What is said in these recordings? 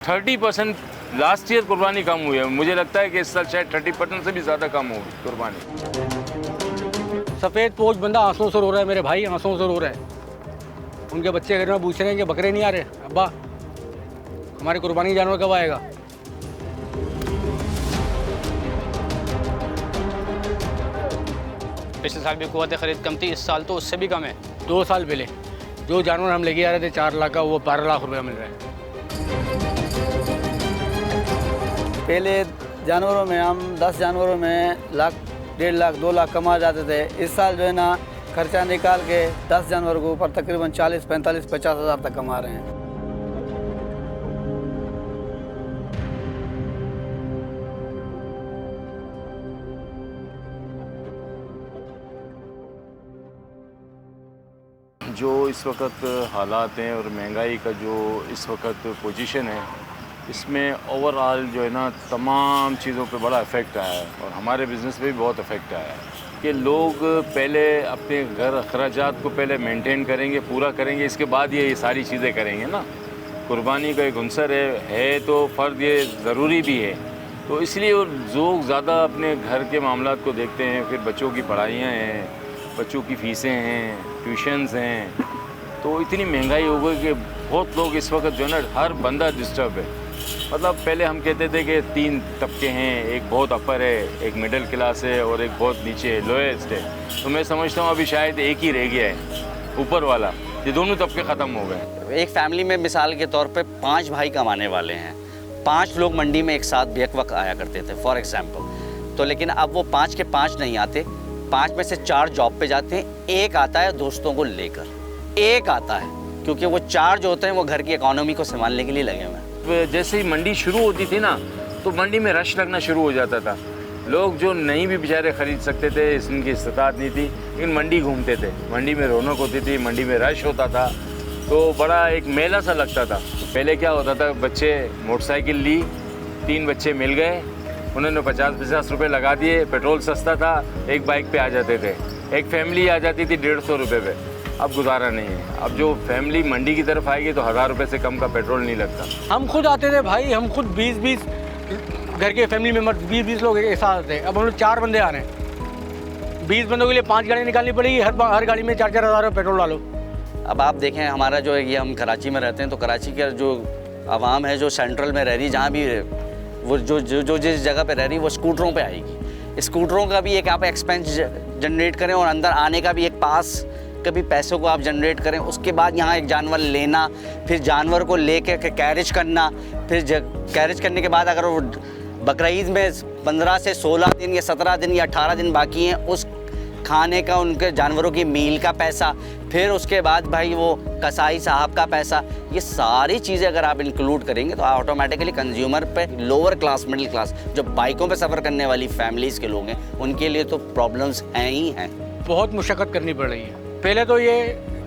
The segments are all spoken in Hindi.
30% लास्ट ईयर कुर्बानी कम हुई है। मुझे लगता है कि इस साल शायद 30% से भी ज़्यादा कम होगी कुर्बानी। सफ़ेद पोश बंदा आंसुओं से रो रहा है, मेरे भाई आंसुओं से रो रहा है। उनके बच्चे घर में पूछ रहे हैं कि बकरे नहीं आ रहे, अब्बा हमारे कुर्बानी जानवर कब आएगा। पिछले साल भी क़ुव्वत ख़रीद कम थी, इस साल तो उससे भी कम है। 2 साल पहले जो जानवर हम लेके आ रहे थे 4 लाख का, वो 12 लाख रुपया मिल रहा है। पहले जानवरों में हम 10 जानवरों में लाख, 1.5 लाख, 2 लाख कमा जाते थे। इस साल जो है ना खर्चा निकाल के 10 जानवरों के ऊपर तकरीबन 40, 45, 50 हज़ार तक कमा रहे हैं। जो इस वक्त हालात हैं और महंगाई का जो इस वक्त पोजीशन है, इसमें ओवरऑल जो है ना तमाम चीज़ों पे बड़ा इफ़ेक्ट आया है और हमारे बिज़नेस पे भी बहुत इफ़ेक्ट आया है कि लोग पहले अपने घर अखराजात को पहले मेंटेन करेंगे, पूरा करेंगे, इसके बाद ये सारी चीज़ें करेंगे ना। कुर्बानी का एक अंसर है तो फ़र्द ये ज़रूरी भी है, तो इसलिए लोग ज़्यादा अपने घर के मामलात को देखते हैं। फिर बच्चों की पढ़ाइयाँ हैं, बच्चों की फ़ीसें हैं, ट्यूशन्स हैं, तो इतनी महंगाई हो गई कि बहुत लोग इस वक्त जो है ना हर बंदा डिस्टर्ब है। मतलब पहले हम कहते थे कि 3 तबके हैं, एक बहुत अपर है, एक मिडिल क्लास है और एक बहुत नीचे लोएस्ट है। तो मैं समझता हूँ अभी शायद एक ही रह गया है, ऊपर वाला। ये दोनों तबके ख़त्म हो गए। एक फैमिली में मिसाल के तौर पे 5 भाई कमाने वाले हैं, 5 लोग मंडी में एक साथ एक वक्त आया करते थे फॉर एग्जाम्पल। तो लेकिन अब वो 5 के 5 नहीं आते, 5 में से 4 जॉब पे जाते हैं, एक आता है दोस्तों को लेकर, एक आता है क्योंकि वो 4 जो होते हैं वो घर की इकोनॉमी को संभालने के लिए लगे हुए हैं। जैसे ही मंडी शुरू होती थी ना, तो मंडी में रश लगना शुरू हो जाता था। लोग जो नहीं भी बेचारे ख़रीद सकते थे, इनकी इस्तात नहीं थी, लेकिन मंडी घूमते थे, मंडी में रौनक होती थी, मंडी में रश होता था, तो बड़ा एक मेला सा लगता था। पहले क्या होता था, बच्चे मोटरसाइकिल ली, 3 बच्चे मिल गए, उन्होंने 50-50 रुपये लगा दिए, पेट्रोल सस्ता था, एक बाइक पे आ जाते थे। एक फैमिली आ जाती थी 150 रुपये पे। अब गुजारा नहीं है। अब जो फैमिली मंडी की तरफ आएगी तो 1000 रुपये से कम का पेट्रोल नहीं लगता। हम खुद आते थे भाई, हम खुद 20-20 घर के फैमिली मेम्बर 20-20 लोग एक साथ आते हैं। अब हम लोग 4 बंदे आ रहे हैं, 20 बंदों के लिए 5 गाड़ियाँ निकालनी पड़ेगी, हर गाड़ी में 4-4 हज़ार रुपये पेट्रोल डालो। अब आप देखें हमारा जो है ये, हम कराची में रहते हैं, तो कराची का जो आवाम है जो सेंट्रल में रह रही, जहाँ भी वो जो जिस जगह पे रह रही, वो स्कूटरों पे आएगी। स्कूटरों का भी एक आप एक्सपेंस जनरेट करें और अंदर आने का भी एक पास कभी पैसों को आप जनरेट करें, उसके बाद यहाँ एक जानवर लेना, फिर जानवर को लेके कैरेज करना, फिर कैरेज करने के बाद अगर वो बकरीद में 15 से 16 दिन या 17 दिन या 18 दिन बाकी हैं, उस खाने का, उनके जानवरों की मील का पैसा, फिर उसके बाद भाई वो कसाई साहब का पैसा, ये सारी चीज़ें अगर आप इंक्लूड करेंगे तो ऑटोमेटिकली कंज्यूमर पे, लोअर क्लास, मिडिल क्लास, जो बाइकों पे सफ़र करने वाली फैमिलीज़ के लोग हैं, उनके लिए तो प्रॉब्लम्स हैं ही हैं। बहुत मुशक्क़त करनी पड़ रही है। पहले तो ये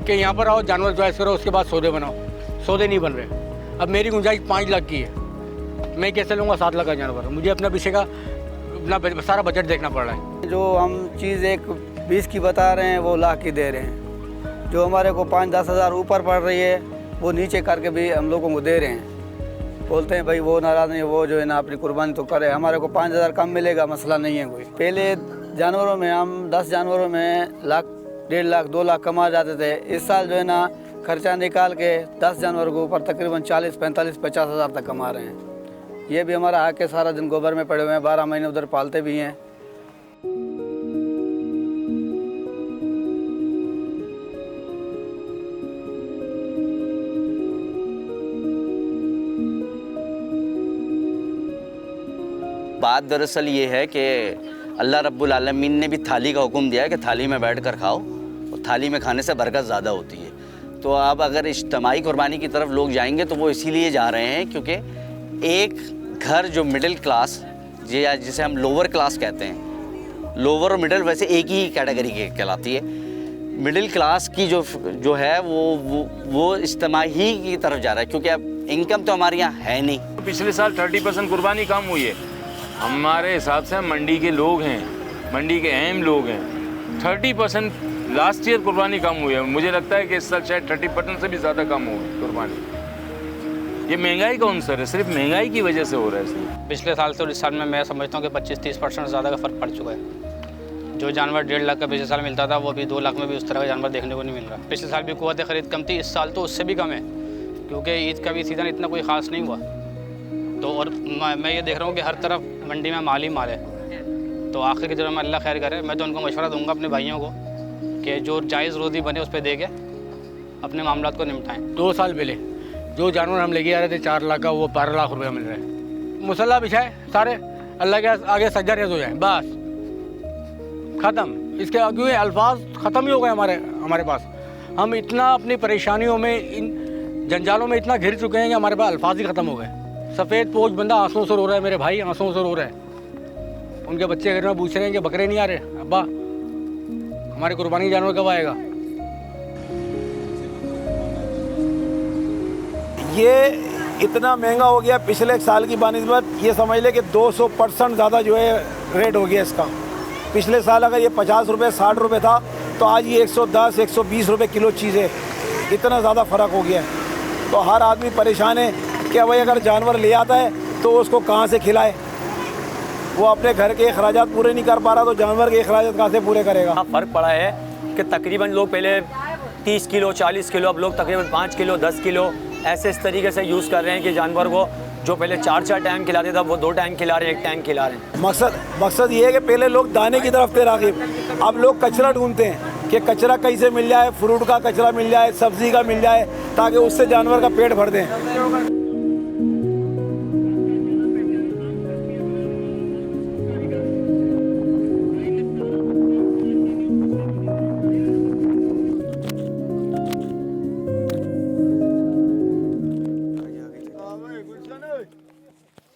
कि यहाँ पर आओ, जानवर चॉइस करो, उसके बाद सौदे बनाओ, सौदे नहीं बन रहे। अब मेरी गुंजाइश 5 लाख की है, मैं कैसे लूँगा 7 लाख का जानवर? मुझे अपना पीछे का अपना सारा बजट देखना पड़ रहा है। जो हम चीज़ एक 20 की बता रहे हैं वो लाख की दे रहे हैं। जो हमारे को 5-10 हज़ार ऊपर पड़ रही है वो नीचे करके भी हम लोगों को दे रहे हैं। बोलते हैं भाई वो नाराज़ नहीं, वो जो है ना अपनी कुर्बानी तो करे, हमारे को 5 हज़ार कम मिलेगा, मसला नहीं है कोई। पहले जानवरों में हम 10 जानवरों में लाख, 1.5 लाख, 2 लाख कमा जाते थे। इस साल जो है ना खर्चा निकाल के 10 जानवरों के ऊपर तकरीबन 40, 45, 50 हज़ार तक कमा रहे हैं। ये भी हमारा हक है, सारा दिन गोबर में पड़े हुए हैं, 12 महीने उधर पालते भी हैं। बात दरअसल ये है कि अल्लाह रब्बुल आलमीन ने भी थाली का हुक्म दिया है कि थाली में बैठ कर खाओ, और थाली में खाने से बरकत ज़्यादा होती है। तो अब अगर इज्तिमाई कुर्बानी की तरफ लोग जाएंगे तो वो इसीलिए जा रहे हैं क्योंकि एक घर जो मिडिल क्लास, या जिसे हम लोअर क्लास कहते हैं, लोअर और मिडिल वैसे एक ही कैटेगरी के कहलाती है। मिडिल क्लास की जो है वो इज्तिमाई की तरफ जा रहा है क्योंकि अब इनकम तो हमारे यहाँ है नहीं। पिछले साल 30% कुर्बानी कम हुई है। हमारे हिसाब से हम मंडी के लोग हैं, मंडी के अहम लोग हैं, 30% लास्ट ईयर कुर्बानी कम हुई है। मुझे लगता है कि इस साल शायद 30% से भी ज़्यादा कम होगी कुर्बानी। ये महंगाई कौन सर है, सिर्फ महंगाई की वजह से हो रहा है सिर्फ। पिछले साल से और इस साल में मैं समझता हूँ कि 25-30% ज़्यादा का फ़र्क पड़ चुका है। जो जानवर 1.5 लाख का पिछले साल मिलता था वो अभी 2 लाख में भी उस तरह का जानवर देखने को नहीं मिल रहा। पिछले साल भी क़ुव्वत ख़रीद कम थी, इस साल तो उससे भी कम है, क्योंकि ईद का भी सीज़न इतना कोई ख़ास नहीं हुआ। तो और मैं ये देख रहा हूँ कि हर तरफ मंडी में माल ही माल है। तो आखिर के जब अल्लाह खैर करे, मैं तो उनको मशवरा दूंगा अपने भाइयों को कि जो जायज़ रोज़ी बने उस पर दे के अपने मामलात को निपटाएं। 2 साल पहले जो जानवर हम लेके आ रहे थे 4 लाख का, वो 12 लाख रुपये मिल रहे हैं। मुसल्ला बिछाए सारे, अल्लाह के आगे सज्जा रेज़ हो जाए, बस ख़त्म। इसके आगे अल्फाज ख़त्म ही हो गए हमारे पास। हम इतना अपनी परेशानियों में, इन जंजालों में इतना घिर चुके हैं कि हमारे पास अल्फाज ही ख़त्म हो गए। सफ़ेद पोश बंदा आंसुओं से रो रहा है, मेरे भाई आंसुओं से रो रहे हैं। उनके बच्चे घर में पूछ रहे हैं कि बकरे नहीं आ रहे, अब्बा हमारे कुर्बानी जानवर कब आएगा। ये इतना महंगा हो गया पिछले साल की बानिस्बत, ये समझ ले कि 200% ज़्यादा जो है रेट हो गया इसका। पिछले साल अगर ये 50 रुपये 60 रुपये था तो आज ये 110 120 रुपये किलो चीज़ है। इतना ज़्यादा फ़र्क हो गया है। तो हर आदमी परेशान है कि भाई अगर जानवर ले आता है तो उसको कहाँ से खिलाए। वो अपने घर के अखराजात पूरे नहीं कर पा रहा तो जानवर के अखराजात कहाँ से पूरे करेगा। हाँ, फ़र्क पड़ा है कि तकरीबन लोग पहले 30 किलो 40 किलो, अब लोग तकरीबन 5 किलो 10 किलो ऐसे इस तरीके से यूज़ कर रहे हैं कि जानवर को जो पहले 4 टाइम खिलाते थे वो 2 टाइम खिला रहे हैं, 1 टाइम खिला रहे हैं। मकसद ये है कि पहले लोग दाने की तरफ थे राग़िब, अब लोग कचरा ढूंढते हैं कि कचरा कहीं से मिल जाए, फ्रूट का कचरा मिल जाए, सब्ज़ी का मिल जाए, ताकि उससे जानवर का पेट भर दें।